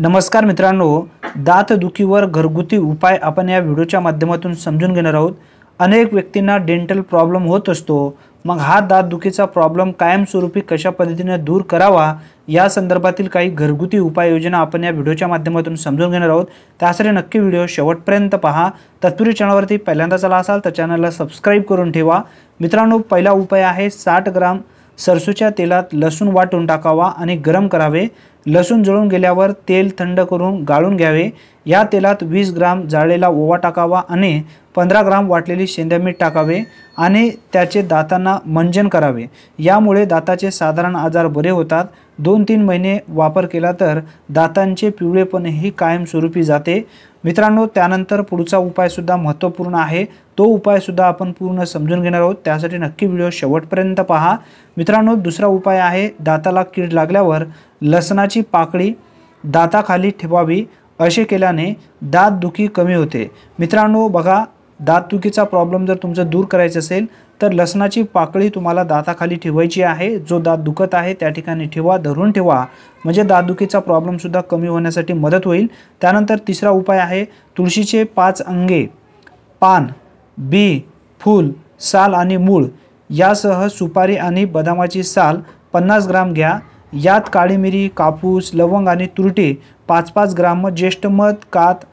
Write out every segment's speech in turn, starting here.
नमस्कार मित्रांनो, दात दुखीवर घरगुती उपाय आपण या व्हिडिओच्या माध्यमातून समजून घेणार आहोत। अनेक व्यक्तींना डेंटल प्रॉब्लेम होत असतो। मग हा दात दुखीचा प्रॉब्लेम कायमस्वरूपी कशा पद्धतीने दूर करावा या संदर्भातील काही घरगुती उपाययोजना आपण या व्हिडिओच्या माध्यमातून समजून घेणार आहोत। त्यासाठी नक्की व्हिडिओ शेवटपर्यंत पहा। तत्पूर्वी चॅनलवरती पहिल्यांदाच आला असाल तर चॅनलला सबस्क्राइब करून ठेवा। मित्रांनो, पहिला उपाय आहे 60 ग्राम सरसोच्या तेलात लसूण वाटून टाकावा आणि गरम करावे। लसूण जळून गेल्यावर तेल थंड करून गाळून घ्यावे। या तेलात 20 ग्राम जाळलेला ओवा टाकावा आणि 15 ग्राम वाटलेली शेंदे मीठ टाकावे आणि त्याचे दातांना मंजन करावे। यामुळे दाताचे साधारण आजार बरे होतात। 2-3 महिने वापर केला तर दातांचे पिवळेपणही कायमस्वरूपी जाते। मित्रांनो, त्यानंतर पुढचा उपाय सुद्धा महत्त्वपूर्ण आहे। तो उपाय सुद्धा आपण पूर्ण समजून घेणार आहोत। त्यासाठी नक्की व्हिडिओ शेवटपर्यंत पहा। मित्रांनो, दुसरा उपाय आहे दाताला कीड लागल्यावर लसणाची पाकळी दाताखाली ठेवावी। असे केल्याने दात दुखी कमी होते। मित्रांनो बघा, दात दुखीचा प्रॉब्लेम जर तुमचा दूर करायचा असेल तर लसणाची पाकळी तुम्हाला दाताखाली ठेवायची आहे। जो दात दुखत आहे त्या ठिकाणी ठेवा, धरून ठेवा, म्हणजे दात दुखीचा प्रॉब्लेम सुद्धा कमी होण्यासाठी मदत होईल। त्यानंतर तिसरा उपाय आहे तुळशीचे 5 अंगे, पान, बी, फूल, साल आणि मूळ यासह सुपारी आणि बदामाची साल 50 ग्राम घ्या। यात काळी मिरी, कापूस, लवंग आणि तुरटी 5-5 ग्राम, ज्येष्ठ मध, कात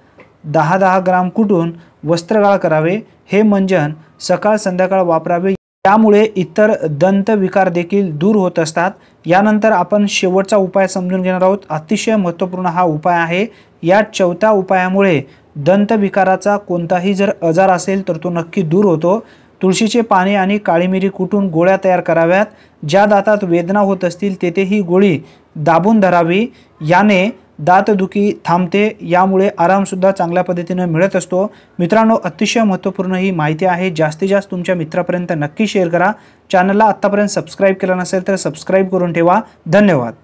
10-10 ग्राम कुटून वस्त्रगाळ करावे। हे मंजन सकाळ संध्याकाळ वापरावे। त्यामुळे इतर दंत विकार देखील दूर होत असतात। यानंतर आपण शेवटचा उपाय समजून घेणार आहोत। अतिशय महत्त्वपूर्ण हा उपाय आहे। या चौथ्या उपायामुळे दंत विकाराचा कोणताही जर आजार असेल तर तो नक्की दूर होतो। तुळशीचे पाने आणि काळी मिरी कुटून गोळ्या तयार कराव्यात। ज्या दातात वेदना होत असतील तेथे ही गोळी दाबून धरावी। याने दातदुखी थांबते। यामुळे आराम सुद्धा चांगल्या पद्धतीने मिळत असतो। मित्रांनो, अतिशय महत्त्वपूर्ण ही माहिती आहे। जास्तीत जास्त तुमच्या मित्रांपर्यंत नक्की शेअर करा। चॅनलला आतापर्यंत सबस्क्राइब केलं नसेल तर सबस्क्राइब करून ठेवा। धन्यवाद।